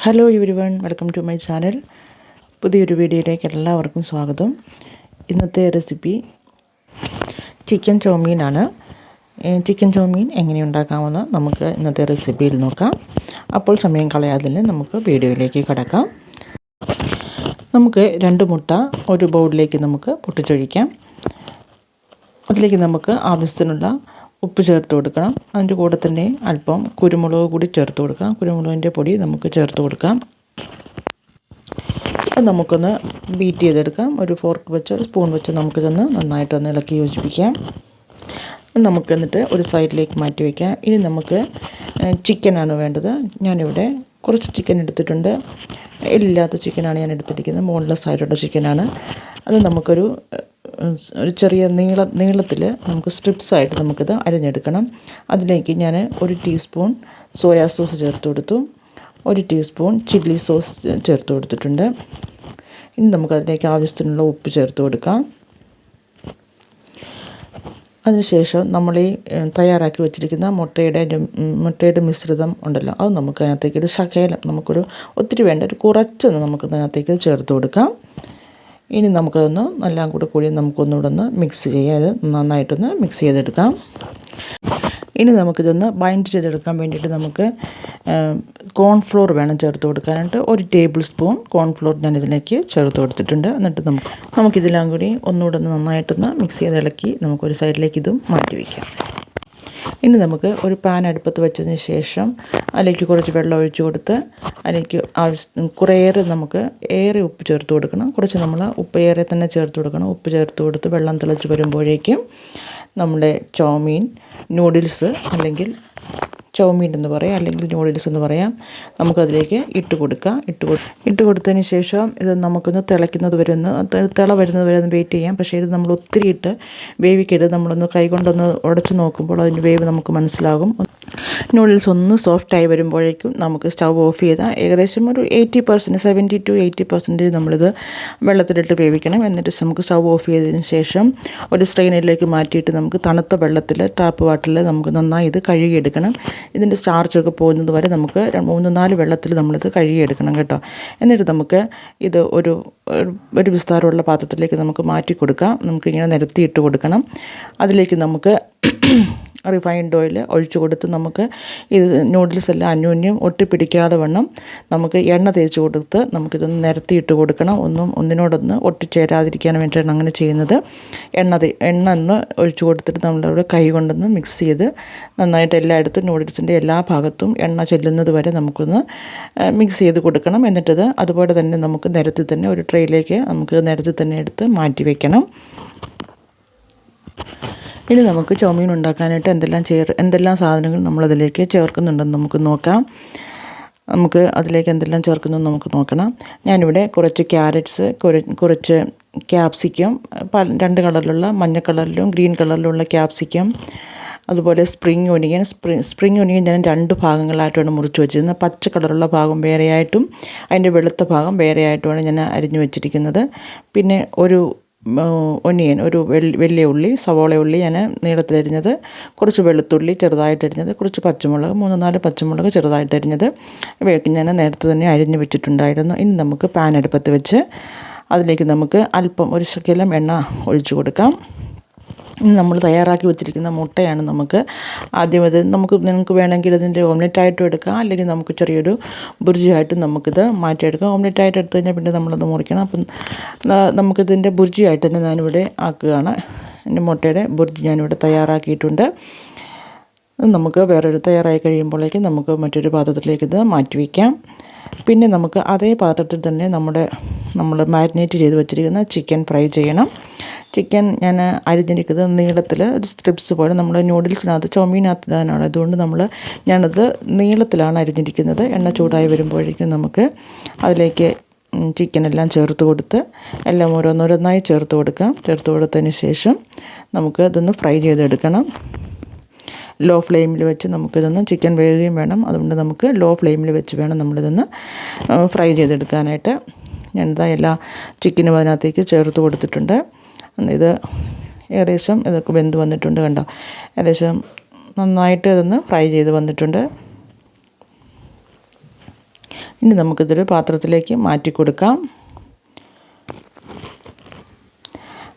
Hello everyone, welcome to my channel. പുതിയൊരു വീഡിയോയിലേക്ക് എല്ലാവർക്കും സ്വാഗതം. ഇന്നത്തെ റെസിപ്പി ചിക്കൻ ചൗമീനാണ്. ചിക്കൻ ചൗമീൻ എങ്ങനെ ഉണ്ടാക്കാമെന്ന് നമുക്ക് ഇന്നത്തെ റെസിപ്പിയിൽ നോക്കാം. അപ്പോൾ സമയം കളയാതെ തന്നെ നമുക്ക് വീഡിയോയിലേക്ക് കടക്കാം. നമുക്ക് 2 മുട്ട ഒരു ബൗളിലേക്ക് നമുക്ക് പൊട്ടിച്ചൊഴിക്കാം. അതിലേക്ക് നമുക്ക് ആവശ്യത്തിനുള്ള ഉപ്പ് ചേർത്ത് കൊടുക്കണം. അതിൻ്റെ കൂടെ തന്നെ അല്പം കുരുമുളക് കൂടി ചേർത്ത് കൊടുക്കാം. കുരുമുളകിൻ്റെ പൊടി നമുക്ക് ചേർത്ത് കൊടുക്കാം. അത് നമുക്കൊന്ന് ബീറ്റ് ചെയ്തെടുക്കാം. ഒരു ഫോർക്ക് വെച്ച് ഒരു സ്പൂൺ വെച്ച് നമുക്കിതൊന്ന് നന്നായിട്ടൊന്ന് ഇളക്കി യോജിപ്പിക്കാം. നമുക്ക് എന്നിട്ട് ഒരു സൈഡിലേക്ക് മാറ്റി വയ്ക്കാം. ഇനി നമുക്ക് ചിക്കനാണ് വേണ്ടത്. ഞാനിവിടെ കുറച്ച് ചിക്കൻ എടുത്തിട്ടുണ്ട്. എല്ലില്ലാത്ത ചിക്കനാണ് ഞാൻ എടുത്തിരിക്കുന്നത്. ബോൺലെസ് ആയിട്ടുള്ള ചിക്കനാണ്. അത് നമുക്കൊരു ചെറിയ നീളത്തിൽ നമുക്ക് സ്ട്രിപ്സായിട്ട് നമുക്കിത് അരിഞ്ഞെടുക്കണം. അതിലേക്ക് ഞാൻ 1 ടീസ്പൂൺ സോയാ സോസ് ചേർത്ത് കൊടുത്തു. 1 ടീസ്പൂൺ ചില്ലി സോസ് ചേർത്ത് കൊടുത്തിട്ടുണ്ട്. ഇനി നമുക്കതിലേക്ക് ആവശ്യത്തിനുള്ള ഉപ്പ് ചേർത്ത് കൊടുക്കാം. അതിനുശേഷം നമ്മൾ ഈ തയ്യാറാക്കി വെച്ചിരിക്കുന്ന മുട്ടയുടെ മിശ്രിതം ഉണ്ടല്ലോ, അത് നമുക്ക് അതിനകത്തേക്ക് ഒരു ശകലം നമുക്കൊരു ഒത്തിരി വേണ്ട ഒരു കുറച്ചൊന്ന് നമുക്ക് അതിനകത്തേക്ക് ചേർത്ത് കൊടുക്കാം. ഇനി നമുക്കതൊന്ന് എല്ലാം കൂടി നമുക്കൊന്നുകൂടെ ഒന്ന് മിക്സ് ചെയ്യാം. അത് നന്നായിട്ടൊന്ന് മിക്സ് ചെയ്തെടുക്കാം. ഇനി നമുക്കിതൊന്ന് ബൈൻഡ് ചെയ്തെടുക്കാൻ വേണ്ടിയിട്ട് നമുക്ക് കോൺഫ്ലോർ വേണം ചേർത്ത് കൊടുക്കാനായിട്ട്. 1 ടേബിൾ സ്പൂൺ കോൺഫ്ലോർ ഞാനിതിലേക്ക് ചേർത്ത് കൊടുത്തിട്ടുണ്ട്. എന്നിട്ട് നമുക്കിതെല്ലാം കൂടി ഒന്നുകൂടെ ഒന്ന് നന്നായിട്ടൊന്ന് മിക്സ് ചെയ്ത് ഇളക്കി നമുക്കൊരു സൈഡിലേക്ക് ഇതും മാറ്റി വയ്ക്കാം. ഇനി നമുക്ക് ഒരു പാൻ അടുപ്പത്ത് വെച്ചതിന് ശേഷം അതിലേക്ക് കുറച്ച് വെള്ളം ഒഴിച്ച് കൊടുത്ത് അതിലേക്ക് കുറേയേറെ നമുക്ക് ഉപ്പ് ചേർത്ത് കൊടുക്കണം. കുറച്ച് നമ്മൾ ഉപ്പ് ഏറെ തന്നെ ചേർത്ത് കൊടുക്കണം. ഉപ്പ് ചേർത്ത് കൊടുത്ത് വെള്ളം തിളച്ച് വരുമ്പോഴേക്കും നമ്മുടെ ചൗമീൻ നൂഡിൽസ് അല്ലെങ്കിൽ ചൗമീൻ എന്ന് പറയാം, അല്ലെങ്കിൽ നൂഡിൽസ് എന്ന് പറയാം, നമുക്കതിലേക്ക് ഇട്ട് കൊടുക്കാം. ഇട്ട് കൊടുത്തതിന് ശേഷം ഇത് നമുക്കൊന്ന് തിളയ്ക്കുന്നത് വരെ തിള വരുന്നത് വരെ ഒന്ന് വെയിറ്റ് ചെയ്യാം. പക്ഷേ ഇത് നമ്മൾ ഒത്തിരി ഇട്ട് വേവിക്കരുത്. നമ്മളൊന്ന് കൈകൊണ്ടൊന്ന് ഉടച്ച് നോക്കുമ്പോൾ അതിൻ്റെ വേവ് നമുക്ക് മനസ്സിലാകും. നൂഡിൽസ് ഒന്ന് സോഫ്റ്റായി വരുമ്പോഴേക്കും നമുക്ക് സ്റ്റൗ ഓഫ് ചെയ്താൽ ഏകദേശം ഒരു 80%, 70 to 80% നമ്മളിത് വെള്ളത്തിലിട്ട് വേവിക്കണം. എന്നിട്ട് നമുക്ക് സ്റ്റൗ ഓഫ് ചെയ്തതിന് ശേഷം ഒരു സ്ട്രെയിനറിലേക്ക് മാറ്റിയിട്ട് നമുക്ക് തണുത്ത വെള്ളത്തിൽ ടാപ്പ് വാട്ടറിൽ നമുക്ക് നന്നായി ഇത് കഴുകിയെടുക്കണം. ഇതിൻ്റെ സ്റ്റാർച്ചൊക്കെ പോകുന്നത് വരെ നമുക്ക് 3-4 വെള്ളത്തിൽ നമ്മളിത് കഴുകിയെടുക്കണം കേട്ടോ. എന്നിട്ട് നമുക്ക് ഇത് ഒരു വിസ്താരമുള്ള പാത്രത്തിലേക്ക് നമുക്ക് മാറ്റി കൊടുക്കാം. നമുക്കിങ്ങനെ നിരത്തിയിട്ട് കൊടുക്കണം. അതിലേക്ക് നമുക്ക് റിഫൈൻഡ് ഓയിൽ ഒഴിച്ച് കൊടുത്ത് നമുക്ക് ഇത് നൂഡിൽസ് എല്ലാം അന്യോന്യം ഒട്ടിപ്പിടിക്കാതെ വണ്ണം നമുക്ക് എണ്ണ തേച്ച് കൊടുത്ത് നമുക്കിതൊന്ന് നിരത്തിയിട്ട് കൊടുക്കണം. ഒന്നിനോടൊന്ന് ഒട്ടിച്ചേരാതിരിക്കാൻ വേണ്ടിയിട്ടാണ് അങ്ങനെ ചെയ്യുന്നത്. എണ്ണ ഒന്ന് ഒഴിച്ച് കൊടുത്തിട്ട് നമ്മളിവിടെ കൈ കൊണ്ടൊന്ന് മിക്സ് ചെയ്ത് നന്നായിട്ട് എല്ലായിടത്തും നൂഡിൽസിൻ്റെ എല്ലാ ഭാഗത്തും എണ്ണ ചെല്ലുന്നത് വരെ നമുക്കൊന്ന് മിക്സ് ചെയ്ത് കൊടുക്കണം. എന്നിട്ടത് അതുപോലെ തന്നെ നമുക്ക് നിരത്തി തന്നെ ഒരു ട്രേയിലേക്ക് നമുക്ക് നിരത്തി തന്നെ എടുത്ത് മാറ്റി വയ്ക്കണം. ഇനി നമുക്ക് ചൗമീൻ ഉണ്ടാക്കാനായിട്ട് എന്തെല്ലാം സാധനങ്ങൾ നമ്മളതിലേക്ക് ചേർക്കുന്നുണ്ടെന്ന് നമുക്ക് നോക്കാം. നമുക്ക് അതിലേക്ക് എന്തെല്ലാം ചേർക്കുന്നു നമുക്ക് നോക്കണം. ഞാനിവിടെ കുറച്ച് ക്യാരറ്റ്സ്, കുറച്ച് ക്യാപ്സിക്കം, 2 കളറിലുള്ള മഞ്ഞ കളറിലും ഗ്രീൻ കളറിലുള്ള ക്യാപ്സിക്കം, അതുപോലെ സ്പ്രിംഗ് ഒനിയൻ ഞാൻ 2 ഭാഗങ്ങളായിട്ടാണ് മുറിച്ച് വെച്ചിരുന്നത്. പച്ച കളറുള്ള ഭാഗം വേറെയായിട്ടും അതിൻ്റെ വെളുത്ത ഭാഗം വേറെയായിട്ടുമാണ് ഞാൻ അരിഞ്ഞു വെച്ചിരിക്കുന്നത്. പിന്നെ ഒരു ഒനിയൻ, ഒരു വലിയ ഉള്ളി, സവോള ഉള്ളി ഞാൻ നീളത്തിലരിഞ്ഞത്, കുറച്ച് വെളുത്തുള്ളി ചെറുതായിട്ടരിഞ്ഞത്, കുറച്ച് പച്ചമുളക്, 3-4 പച്ചമുളക് ചെറുതായിട്ടരിഞ്ഞത്, ഇവയൊക്കെ ഞാൻ നേരത്തെ തന്നെ അരിഞ്ഞ് വെച്ചിട്ടുണ്ടായിരുന്നു. ഇനി നമുക്ക് പാൻ അടുപ്പത്ത് വെച്ച് അതിലേക്ക് നമുക്ക് അല്പം ഒരു ശകലം എണ്ണ ഒഴിച്ചു കൊടുക്കാം. ഇനി നമ്മൾ തയ്യാറാക്കി വെച്ചിരിക്കുന്ന മുട്ടയാണ് നമുക്ക് ആദ്യം നിങ്ങൾക്ക് വേണമെങ്കിൽ ഇതിൻ്റെ ഓംലെറ്റായിട്ടും എടുക്കാം, അല്ലെങ്കിൽ നമുക്ക് ചെറിയൊരു ബുർജിയായിട്ട് നമുക്കിത് മാറ്റിയെടുക്കാം. ഓംലെറ്റായിട്ട് എടുത്തു കഴിഞ്ഞാൽ പിന്നെ നമ്മളത് മുറിക്കണം. അപ്പം നമുക്കിതിൻ്റെ ബുർജിയായിട്ട് തന്നെ ഞാനിവിടെ ആക്കുകയാണ്. എൻ്റെ മുട്ടയുടെ ബുർജി ഞാനിവിടെ തയ്യാറാക്കിയിട്ടുണ്ട്. നമുക്ക് വേറൊരു തയ്യാറായി കഴിയുമ്പോഴേക്കും നമുക്ക് മറ്റൊരു പാത്രത്തിലേക്ക് ഇത് മാറ്റി വയ്ക്കാം. പിന്നെ നമുക്ക് അതേ പാത്രത്തിൽ തന്നെ നമ്മൾ മാരിനേറ്റ് ചെയ്ത് വെച്ചിരിക്കുന്ന ചിക്കൻ ഫ്രൈ ചെയ്യണം. ചിക്കൻ ഞാൻ അരിഞ്ഞിരിക്കുന്നത് നീളത്തിൽ ഒരു സ്ട്രിപ്സ് പോലെ, നമ്മൾ നൂഡിൽസിനകത്ത് ചൗമീനകത്തിടാനാണ്. അതുകൊണ്ട് ഞാനത് നീളത്തിലാണ് അരിഞ്ഞിരിക്കുന്നത്. എണ്ണ ചൂടായി വരുമ്പോഴേക്കും നമുക്ക് അതിലേക്ക് ചിക്കനെല്ലാം ചേർത്ത് കൊടുത്ത് എല്ലാം ഓരോന്നോരോന്നായി ചേർത്ത് കൊടുക്കാം. ചേർത്ത് കൊടുത്തതിന് ശേഷം നമുക്ക് ഇതൊന്ന് ഫ്രൈ ചെയ്തെടുക്കണം. ലോ ഫ്ലെയിമിൽ വെച്ച് നമുക്കിതൊന്ന് ചിക്കൻ വേകുകയും വേണം. അതുകൊണ്ട് നമുക്ക് ലോ ഫ്ലെയിമിൽ വെച്ച് വേണം നമ്മളിതൊന്ന് ഫ്രൈ ചെയ്തെടുക്കാനായിട്ട്. ഞാനിതാ എല്ലാ ചിക്കനും അതിനകത്തേക്ക് ചേർത്ത് കൊടുത്തിട്ടുണ്ട്. ഇത് ഏകദേശം ഇതൊക്കെ വെന്ത് വന്നിട്ടുണ്ട് കണ്ടോ. ഏകദേശം നന്നായിട്ട് ഇതൊന്ന് ഫ്രൈ ചെയ്ത് വന്നിട്ടുണ്ട്. ഇനി നമുക്കിതൊരു പാത്രത്തിലേക്ക് മാറ്റി കൊടുക്കാം.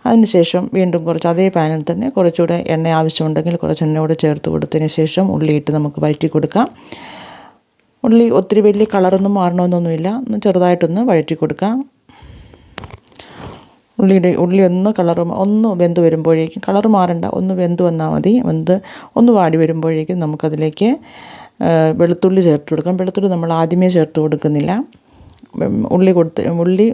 അതിനുശേഷം വീണ്ടും കുറച്ച് അതേ പാനിൽ തന്നെ കുറച്ചുകൂടെ എണ്ണ ആവശ്യമുണ്ടെങ്കിൽ കുറച്ച് എണ്ണ കൂടെ ചേർത്ത് കൊടുത്തതിന് ശേഷം ഉള്ളിയിട്ട് നമുക്ക് വഴറ്റി കൊടുക്കാം. ഉള്ളി ഒത്തിരി വലിയ കളറൊന്നും മാറണമെന്നൊന്നുമില്ല, ഒന്ന് ചെറുതായിട്ടൊന്ന് വഴറ്റി കൊടുക്കാം. ഉള്ളി ഒന്ന് വെന്ത് വരുമ്പോഴേക്കും, കളർ മാറണ്ട, ഒന്ന് വെന്ത് വന്നാൽ മതി. ഒന്ന് വാടി വരുമ്പോഴേക്കും നമുക്കതിലേക്ക് വെളുത്തുള്ളി ചേർത്ത് കൊടുക്കാം. വെളുത്തുള്ളി നമ്മൾ ആദ്യമേ ചേർത്ത് കൊടുക്കുന്നില്ല. ഉള്ളി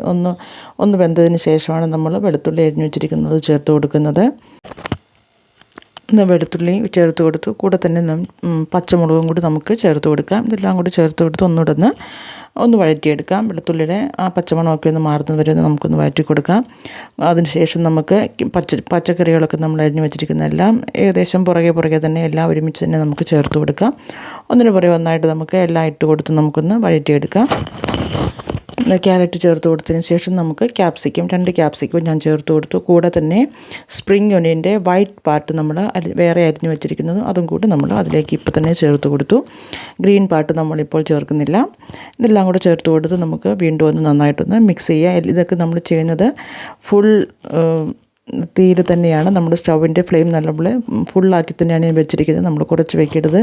ഒന്ന് വെന്തതിന് ശേഷമാണ് നമ്മൾ വെളുത്തുള്ളി അരിഞ്ഞു വെച്ചിരിക്കുന്നത് ചേർത്ത് കൊടുക്കുന്നത്. വെളുത്തുള്ളി ചേർത്ത് കൊടുത്തു, കൂടെ തന്നെ പച്ചമുളകും കൂടി നമുക്ക് ചേർത്ത് കൊടുക്കാം. ഇതെല്ലാം കൂടി ചേർത്ത് കൊടുത്ത് ഒന്ന് വഴറ്റിയെടുക്കാം. വെളുത്തുള്ളിയുടെ ആ പച്ചമണമൊക്കെ ഒന്ന് മാറുന്നത് വരെ നമുക്കൊന്ന് വഴറ്റി കൊടുക്കാം. അതിനുശേഷം നമുക്ക് പച്ചക്കറികളൊക്കെ നമ്മൾ അരിഞ്ഞു വെച്ചിരിക്കുന്ന എല്ലാം ഏകദേശം പുറകെ തന്നെ എല്ലാം ഒരുമിച്ച് തന്നെ നമുക്ക് ചേർത്ത് കൊടുക്കാം. ഒന്നിനു പുറകെ ഒന്നായിട്ട് നമുക്ക് എല്ലാം ഇട്ട് കൊടുത്ത് നമുക്കൊന്ന് വഴറ്റിയെടുക്കാം. ക്യാരറ്റ് ചേർത്ത് കൊടുത്തതിന് ശേഷം നമുക്ക് രണ്ട് ക്യാപ്സിക്കം ഞാൻ ചേർത്ത് കൊടുത്തു. കൂടെ തന്നെ സ്പ്രിംഗ് ഒനിയൻ്റെ വൈറ്റ് പാർട്ട് നമ്മൾ വേറെ അരിഞ്ഞു വെച്ചിരിക്കുന്നതും അതും കൂടി നമ്മൾ അതിലേക്ക് ഇപ്പോൾ തന്നെ ചേർത്ത് കൊടുത്തു. ഗ്രീൻ പാർട്ട് നമ്മളിപ്പോൾ ചേർക്കുന്നില്ല. ഇതെല്ലാം കൂടെ ചേർത്ത് കൊടുത്ത് നമുക്ക് വീണ്ടും ഒന്ന് നന്നായിട്ടൊന്ന് മിക്സ് ചെയ്യുക. ഇതൊക്കെ നമ്മൾ ചെയ്യുന്നത് ഫുൾ തീയിൽ തന്നെയാണ്. നമ്മൾ സ്റ്റൗവിൻ്റെ ഫ്ലെയിം നല്ലപോലെ ഫുള്ളാക്കി തന്നെയാണ് ഞാൻ വെച്ചിരിക്കുന്നത്. നമ്മൾ കുറച്ച് വെക്കരുത്.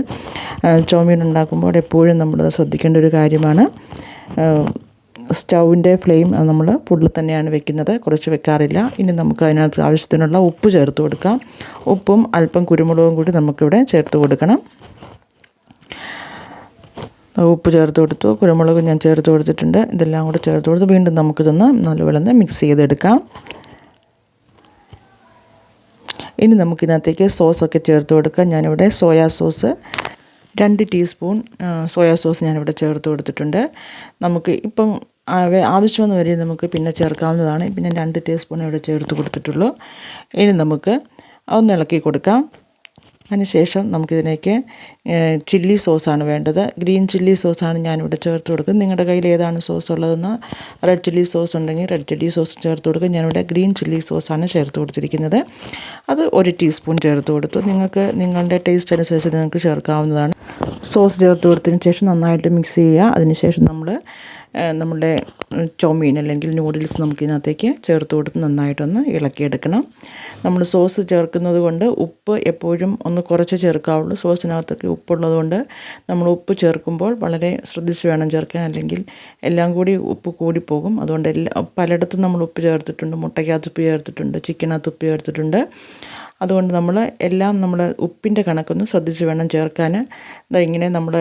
ചൗമീൻ ഉണ്ടാക്കുമ്പോൾ എപ്പോഴും നമ്മൾ ശ്രദ്ധിക്കേണ്ട ഒരു കാര്യമാണ്. സ്റ്റൗവിൻ്റെ ഫ്ലെയിം നമ്മൾ ഫുള്ള് തന്നെയാണ് വെക്കുന്നത്, കുറച്ച് വെക്കാറില്ല. ഇനി നമുക്ക് അതിനകത്ത് ആവശ്യത്തിനുള്ള ഉപ്പ് ചേർത്ത് കൊടുക്കാം. ഉപ്പും അല്പം കുരുമുളകും കൂടി നമുക്കിവിടെ ചേർത്ത് കൊടുക്കണം. ഉപ്പ് ചേർത്ത് കൊടുത്തു, കുരുമുളക് ഞാൻ ചേർത്ത് കൊടുത്തിട്ടുണ്ട്. ഇതെല്ലാം കൂടെ ചേർത്ത് കൊടുത്ത് വീണ്ടും നമുക്കിതൊന്ന് നല്ലപോലെ മിക്സ് ചെയ്തെടുക്കാം. ഇനി നമുക്കിതിനകത്തേക്ക് സോസൊക്കെ ചേർത്ത് കൊടുക്കാം. ഞാനിവിടെ soya sauce 2 teaspoon soya sauce ഞാനിവിടെ ചേർത്ത് കൊടുത്തിട്ടുണ്ട്. നമുക്ക് ഇപ്പം ആവശ്യമെന്ന് വരെ നമുക്ക് പിന്നെ ചേർക്കാവുന്നതാണ്. പിന്നെ 2 ടീസ്പൂൺ ഇവിടെ ചേർത്ത് കൊടുത്തിട്ടുള്ളൂ. ഇനി നമുക്ക് ഒന്ന് ഇളക്കി കൊടുക്കാം. അതിനുശേഷം നമുക്കിതിലേക്ക് ചില്ലി സോസാണ് വേണ്ടത്. ഗ്രീൻ ചില്ലി സോസാണ് ഞാനിവിടെ ചേർത്ത് കൊടുക്കുന്നത്. നിങ്ങളുടെ കയ്യിൽ ഏതാണ് സോസ് ഉള്ളതെന്ന്, റെഡ് ചില്ലി സോസ് ഉണ്ടെങ്കിൽ റെഡ് ചില്ലി സോസ് ചേർത്ത് കൊടുക്കുക. ഞാനിവിടെ ഗ്രീൻ ചില്ലി സോസാണ് ചേർത്ത് കൊടുത്തിരിക്കുന്നത്. അത് 1 ടീസ്പൂൺ ചേർത്ത് കൊടുത്തു. നിങ്ങൾക്ക് നിങ്ങളുടെ ടേസ്റ്റ് അനുസരിച്ച് നിങ്ങൾക്ക് ചേർക്കാവുന്നതാണ്. സോസ് ചേർത്ത് കൊടുത്തതിന് ശേഷം നന്നായിട്ട് മിക്സ് ചെയ്യുക. അതിനുശേഷം നമ്മുടെ ചൗമീൻ അല്ലെങ്കിൽ നൂഡിൽസ് നമുക്കിതിനകത്തേക്ക് ചേർത്ത് കൊടുത്ത് നന്നായിട്ടൊന്ന് ഇളക്കിയെടുക്കണം. നമ്മൾ സോസ് ചേർക്കുന്നത് കൊണ്ട് ഉപ്പ് എപ്പോഴും ഒന്ന് കുറച്ച് ചേർക്കാവുള്ളൂ. സോസിനകത്തൊക്കെ ഉപ്പുള്ളത് കൊണ്ട് നമ്മൾ ഉപ്പ് ചേർക്കുമ്പോൾ വളരെ ശ്രദ്ധിച്ച് വേണം ചേർക്കാൻ, അല്ലെങ്കിൽ എല്ലാം കൂടി ഉപ്പ് കൂടിപ്പോകും. അതുകൊണ്ട് പലയിടത്തും നമ്മൾ ഉപ്പ് ചേർത്തിട്ടുണ്ട്. മുട്ടയ്ക്കകത്ത് ഉപ്പ് ചേർത്തിട്ടുണ്ട്, ചിക്കനകത്ത് ഉപ്പ് ചേർത്തിട്ടുണ്ട്. അതുകൊണ്ട് നമ്മൾ ഉപ്പിൻ്റെ കണക്കൊന്ന് ശ്രദ്ധിച്ച് വേണം ചേർക്കാൻ. ഇങ്ങനെ നമ്മൾ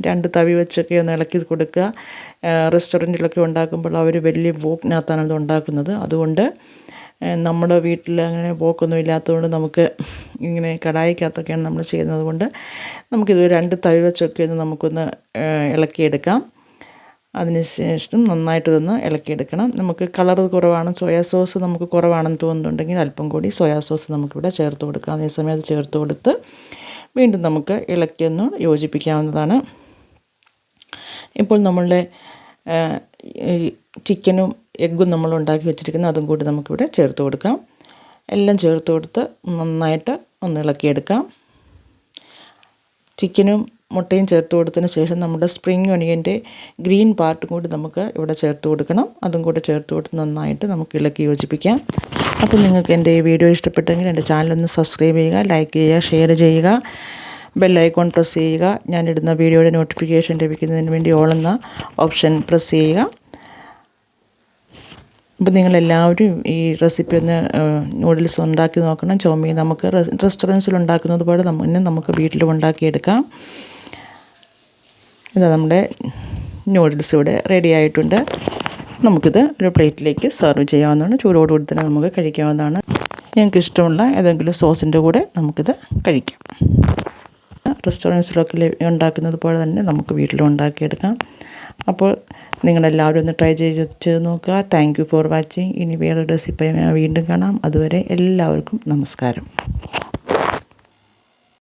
2 തവി വെച്ചൊക്കെ ഒന്ന് ഇളക്കി കൊടുക്കുക. റെസ്റ്റോറൻറ്റിലൊക്കെ ഉണ്ടാക്കുമ്പോൾ അവർ വലിയ വോക്കിനകത്താണ് ഇത് ഉണ്ടാക്കുന്നത്. അതുകൊണ്ട് നമ്മുടെ വീട്ടിൽ അങ്ങനെ വോക്കൊന്നും ഇല്ലാത്തതുകൊണ്ട് നമുക്ക് ഇങ്ങനെ കടായിക്കകത്തൊക്കെയാണ് നമ്മൾ ചെയ്യുന്നത് കൊണ്ട് നമുക്കിത് 2 തവി വെച്ചൊക്കെ ഒന്ന് നമുക്കൊന്ന് ഇളക്കിയെടുക്കാം. അതിനുശേഷം നന്നായിട്ടിതൊന്ന് ഇളക്കിയെടുക്കണം. നമുക്ക് കളർ കുറവാണ്, സോയാ സോസ് നമുക്ക് കുറവാണെന്ന് തോന്നുന്നുണ്ടെങ്കിൽ അല്പം കൂടി സോയാ സോസ് നമുക്കിവിടെ ചേർത്ത് കൊടുക്കാം. അതേസമയം അത് ചേർത്ത് കൊടുത്ത് വീണ്ടും നമുക്ക് ഇളക്കിയൊന്ന് യോജിപ്പിക്കാവുന്നതാണ്. ഇപ്പോൾ നമ്മളുടെ ചിക്കനും എഗ്ഗും നമ്മൾ ഉണ്ടാക്കി വെച്ചിരിക്കുന്ന അതും കൂടി നമുക്കിവിടെ ചേർത്ത് കൊടുക്കാം. എല്ലാം ചേർത്ത് കൊടുത്ത് നന്നായിട്ട് ഒന്ന് ഇളക്കിയെടുക്കാം. ചിക്കനും മുട്ടയും ചേർത്ത് കൊടുത്തതിന് ശേഷം നമ്മുടെ സ്പ്രിംഗ് ഒനിയൻ്റെ ഗ്രീൻ പാർട്ടും കൂടി നമുക്ക് ഇവിടെ ചേർത്ത് കൊടുക്കണം. അതും കൂടി ചേർത്ത് കൊടുത്ത് നന്നായിട്ട് നമുക്ക് ഇളക്കി യോജിപ്പിക്കാം. അപ്പോൾ നിങ്ങൾക്ക് എൻ്റെ ഈ വീഡിയോ ഇഷ്ടപ്പെട്ടെങ്കിൽ എൻ്റെ ചാനലൊന്ന് സബ്സ്ക്രൈബ് ചെയ്യുക, ലൈക്ക് ചെയ്യുക, ഷെയർ ചെയ്യുക, ബെൽ ഐക്കോൺ പ്രസ് ചെയ്യുക. ഞാനിടുന്ന വീഡിയോയുടെ നോട്ടിഫിക്കേഷൻ ലഭിക്കുന്നതിന് വേണ്ടി ഓൾ എന്ന ഓപ്ഷൻ പ്രസ് ചെയ്യുക. അപ്പോൾ നിങ്ങളെല്ലാവരും ഈ റെസിപ്പി ഒന്ന് നൂഡിൽസ് ഉണ്ടാക്കി നോക്കണം. ചൗമീൻ നമുക്ക് റെസ്റ്റോറൻറ്റ്സിൽ ഉണ്ടാക്കുന്നത് പോലെ നമുക്ക് വീട്ടിലും ഉണ്ടാക്കിയെടുക്കാം. ഇതാ നമ്മുടെ നൂഡിൽസ് ഇവിടെ റെഡി ആയിട്ടുണ്ട്. നമുക്കിത് ഒരു പ്ലേറ്റിലേക്ക് സെർവ് ചെയ്യാവുന്നതാണ്. ചൂടോടുകൂടി തന്നെ നമുക്ക് കഴിക്കാവുന്നതാണ്. ഞങ്ങൾക്ക് ഇഷ്ടമുള്ള ഏതെങ്കിലും സോസിൻ്റെ കൂടെ നമുക്കിത് കഴിക്കാം. റെസ്റ്റോറൻറ്റ്സിലൊക്കെ ഉണ്ടാക്കുന്നത് പോലെ തന്നെ നമുക്ക് വീട്ടിലും ഉണ്ടാക്കിയെടുക്കാം. അപ്പോൾ നിങ്ങളെല്ലാവരും ഒന്ന് ട്രൈ ചെയ്ത് നോക്കുക. Thank you for watching. ഇനി വേറൊരു റെസിപ്പി വീണ്ടും കാണാം. അതുവരെ എല്ലാവർക്കും നമസ്കാരം.